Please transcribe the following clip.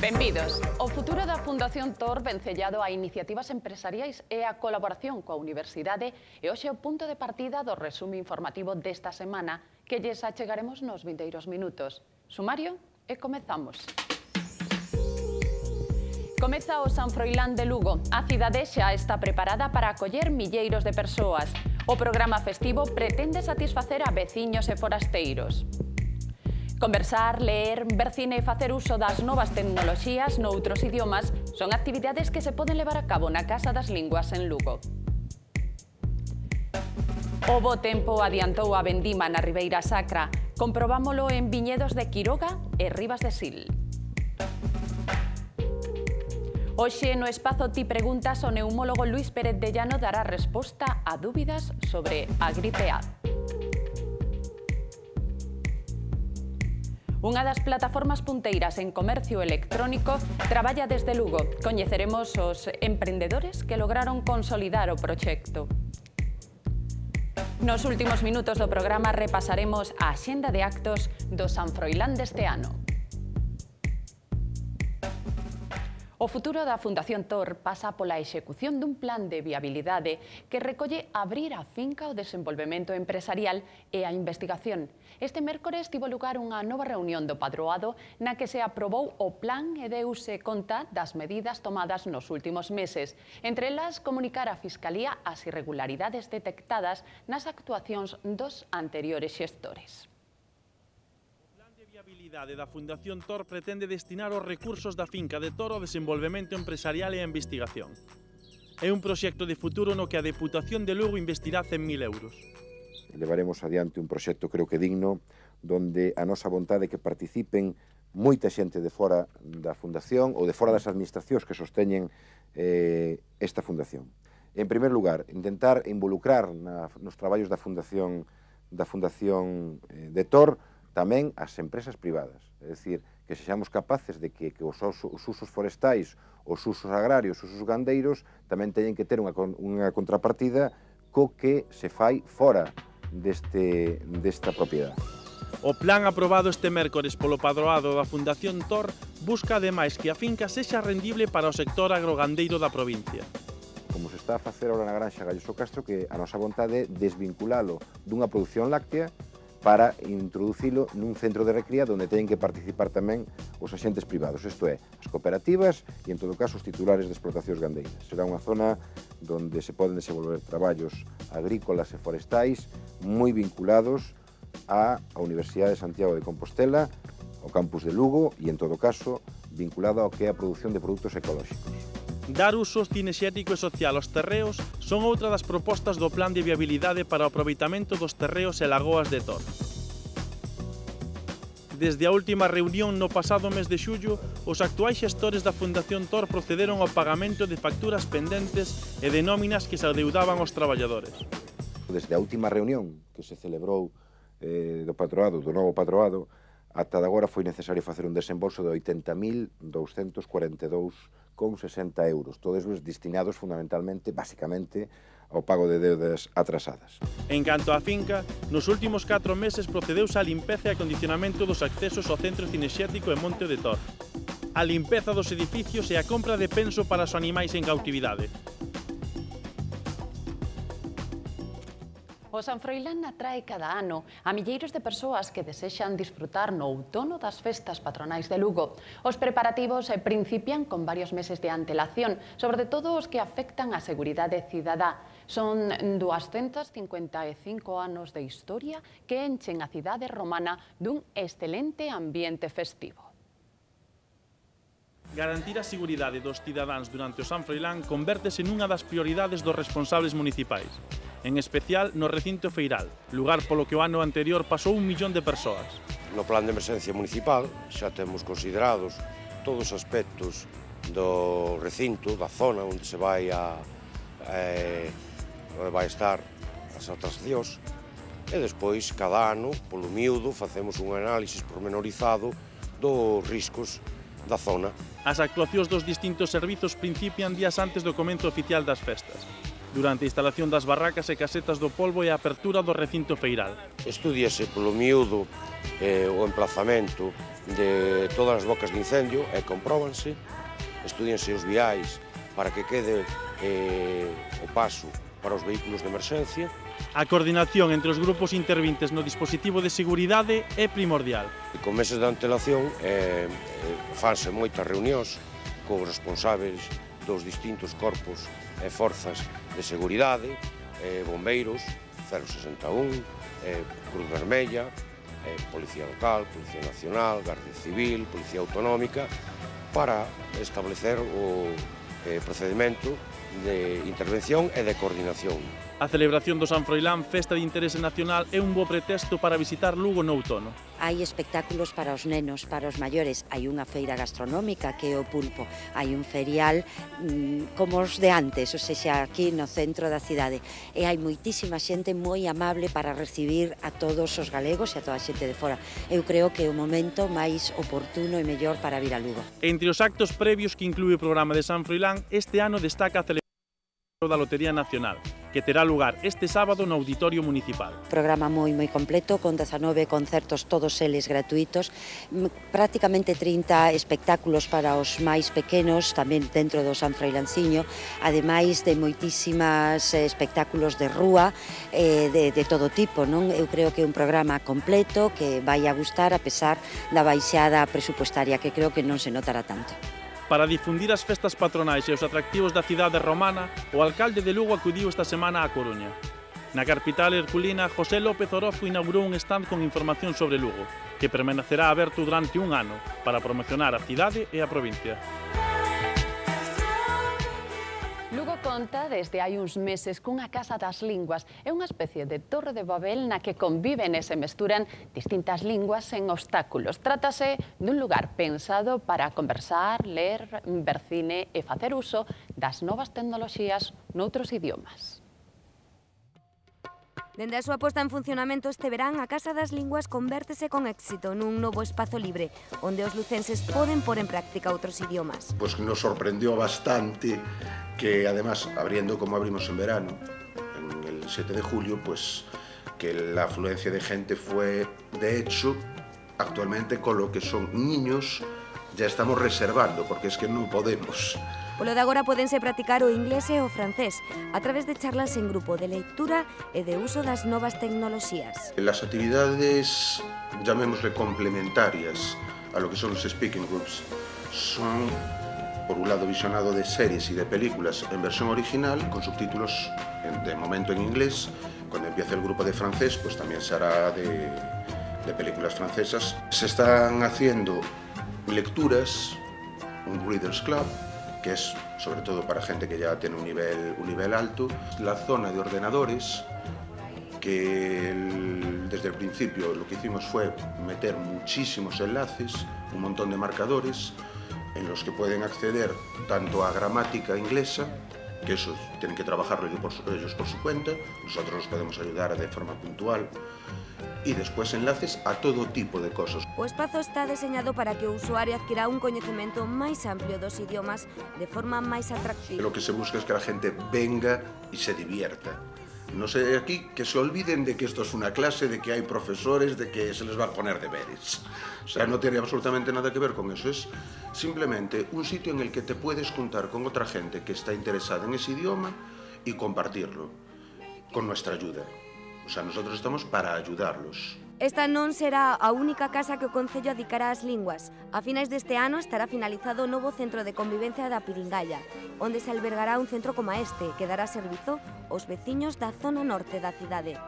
Benvidos. O futuro da Fundación TOR vén sellado a iniciativas empresariais e a colaboración coa Universidade e hoxe o punto de partida do resumo informativo desta semana que lles achegaremos nos vindeiros minutos. Sumario e comezamos. Comeza o San Froilán de Lugo. A cidade xa está preparada para acoller milleiros de persoas. O programa festivo pretende satisfacer a veciños e forasteiros. Conversar, leer, ver cine e facer uso das novas tecnoloxías noutros idiomas son actividades que se poden levar a cabo na Casa das Linguas en Lugo. O bo tempo adiantou a vendima na Ribeira Sacra. Comprobámolo en viñedos de Quiroga e Ribas de Sil. Hoxe no espazo Ti Preguntas o neumólogo Luís Pérez de Llano dará resposta a dúbidas sobre a gripe A. Unha das plataformas punteiras en comercio electrónico traballa desde Lugo. Coñeceremos os emprendedores que lograron consolidar o proxecto. Nos últimos minutos do programa repasaremos a axenda de actos do San Froilán deste ano. O futuro da Fundación TOR pasa pola execución dun plan de viabilidade que recolle abrir a finca o desenvolvemento empresarial e a investigación. Este mércores tivo lugar unha nova reunión do Padroado na que se aprobou o plan e deuse conta das medidas tomadas nos últimos meses. Entre elas, comunicar á Fiscalía as irregularidades detectadas nas actuacións dos anteriores xestores. A viabilidade da Fundación TOR pretende destinar os recursos da finca de TOR ao desenvolvemento empresarial e a investigación. É un proxecto de futuro no que a Deputación de Lugo investirá 100.000 euros. Levaremos adiante un proxecto creo que digno, donde a nosa vontade é que participen moita xente de fora da Fundación ou de fora das administracións que sosteñen esta Fundación. En primer lugar, intentar involucrar nos traballos da Fundación de TOR tamén as empresas privadas, é dicir, que sexamos capaces de que os usos forestais, os usos agrarios, os usos gandeiros tamén teñen que ter unha contrapartida co que se fai fora desta propiedade. O plan aprobado este mércores polo Padroado da Fundación TOR busca ademais que a finca sexa rendible para o sector agrogandeiro da provincia. Como se está a facer ahora na Granxa Galloso Castro, que a nosa vontade é desvinculalo dunha produción láctea para introducilo nun centro de recría onde teñen que participar tamén os axentes privados, isto é, as cooperativas e, en todo caso, os titulares de explotacións gandeiras. Será unha zona onde se poden desenvolver traballos agrícolas e forestais moi vinculados á Universidade de Santiago de Compostela, ao campus de Lugo e, en todo caso, vinculado ao que é a produción de produtos ecolóxicos. Dar uso cinexético e social aos terreos son outra das propostas do plan de viabilidade para o aproveitamento dos terreos e lagoas de TOR. Desde a última reunión no pasado mes de xullo, os actuais xestores da Fundación TOR procederon ao pagamento de facturas pendentes e de nóminas que se adeudaban aos traballadores. Desde a última reunión que se celebrou do novo Padroado, ata agora foi necesario facer un desembolso de 80.242,60 euros, todos eles destinados fundamentalmente, basicamente, ao pago de deudas atrasadas. En canto á finca, nos últimos 4 meses procedeuse a limpeza e acondicionamento dos accesos ao Centro Cinexético e Monte de TOR, a limpeza dos edificios e a compra de penso para os animais en cautividade. O San Froilán atrae cada ano a milleiros de persoas que desexan disfrutar no outono das festas patronais de Lugo. Os preparativos principian con varios meses de antelación, sobre todo os que afectan a seguridade cidadá. Son 255 anos de historia que enchen a cidade romana dun excelente ambiente festivo. Garantir a seguridade dos cidadáns durante o San Froilán convértese nunha das prioridades dos responsables municipais, en especial no recinto feiral, lugar polo que o ano anterior pasou 1 millón de persoas. No plan de emerxencia municipal xa temos considerados todos os aspectos do recinto, da zona onde se vai estar as atraccións, e despois, cada ano, polo miúdo, facemos un análisis pormenorizado dos riscos da zona. As actuacións dos distintos servizos principian días antes do comenzo oficial das festas. durante a instalación das barracas e casetas do polvo e a apertura do recinto feiral. Estúdiase polo miúdo o emplazamento de todas as bocas de incendio e compróbanse, estúdianse os viais para que quede o paso para os vehículos de emerxencia. A coordinación entre os grupos intervintes no dispositivo de seguridade é primordial. E con meses de antelación fanse moitas reunións cos responsáveis dos distintos corpos e forzas de seguridade, bombeiros, 061, Cruz Vermella, Policía Local, Policía Nacional, Gardia Civil, Policía Autonómica, para establecer o procedimento de intervención e de coordinación. A celebración do San Froilán, festa de interese nacional, é un bo pretexto para visitar Lugo no outono. Hai espectáculos para os nenos, para os maiores, hai unha feira gastronómica que é o pulpo, hai un ferial como os de antes, ou seja, aquí no centro da cidade, e hai moitísima xente moi amable para recibir a todos os galegos e a toda a xente de fora. Eu creo que é o momento máis oportuno e mellor para vir a Lugo. Entre os actos previos que inclúe o programa de San Froilán, este ano destaca a celebración da Lotería Nacional, que terá lugar este sábado no Auditorio Municipal. Programa moi completo, con 19 concertos, todos eles gratuitos, prácticamente 30 espectáculos para os máis pequenos, tamén dentro do San Froilanciño, ademais de moitísimas espectáculos de rúa, de todo tipo, non? Eu creo que é un programa completo que vai a gustar a pesar da baixada presupuestaria, que creo que non se notará tanto. Para difundir as festas patronais e os atractivos da cidade romana, o alcalde de Lugo acudiu esta semana á Coruña. Na capital herculina, José López Orozco inaugurou un stand con información sobre Lugo, que permanecerá aberto durante un ano para promocionar a cidade e a provincia. Lugo conta desde hai uns meses cunha Casa das Linguas. É unha especie de torre de Babel na que conviven e se mesturan distintas linguas sen obstáculos. Trátase dun lugar pensado para conversar, ler, ver cine e facer uso das novas tecnoloxías noutros idiomas. Dende a súa posta en funcionamento este verán, a Casa das Linguas convértese con éxito nun novo espazo libre, onde os lucenses poden pôr en práctica outros idiomas. Pues nos sorprendió bastante que, además, abriendo como abrimos en verano, en el 7 de julio, pues que la afluencia de gente fue, de hecho, actualmente con lo que son niños, ya estamos reservando, porque es que no podemos. Polo de agora podense practicar o inglés e o francés a través de charlas en grupo de lectura e de uso das novas tecnoloxías. Las actividades, llamémosle complementarias a lo que son los speaking groups, son, por un lado, visionado de series y de películas en versión original, con subtítulos de momento en inglés. Cuando empiece el grupo de francés, pues también se hará de películas francesas. Se están haciendo lecturas, un Readers Club, que es sobre todo para gente que ya tiene un nivel alto. La zona de ordenadores, que desde el principio lo que hicimos fue meter muchísimos enlaces, un montón de marcadores, en los que pueden acceder tanto a gramática inglesa, que eso tienen que trabajarlo ellos por su cuenta, nosotros los podemos ayudar de forma puntual, y después enlaces a todo tipo de cosas. O espazo está deseñado para que o usuario adquira un coñecemento máis amplio dos idiomas de forma máis atractiva. Lo que se busca es que la gente venga y se divierta. No sé aquí que se olviden de que esto es una clase, de que hay profesores, de que se les va a poner deberes. O sea, no tiene absolutamente nada que ver con eso. Es simplemente un sitio en el que te puedes juntar con otra gente que está interesada en ese idioma y compartirlo con nuestra ayuda. O sea, nosotros estamos para ayudarlos. Esta non será a única casa que o Concello adicará ás linguas. A finais deste ano estará finalizado o novo centro de convivencia da Piringalla, onde se albergará un centro como este que dará servizo aos veciños da zona norte da cidade.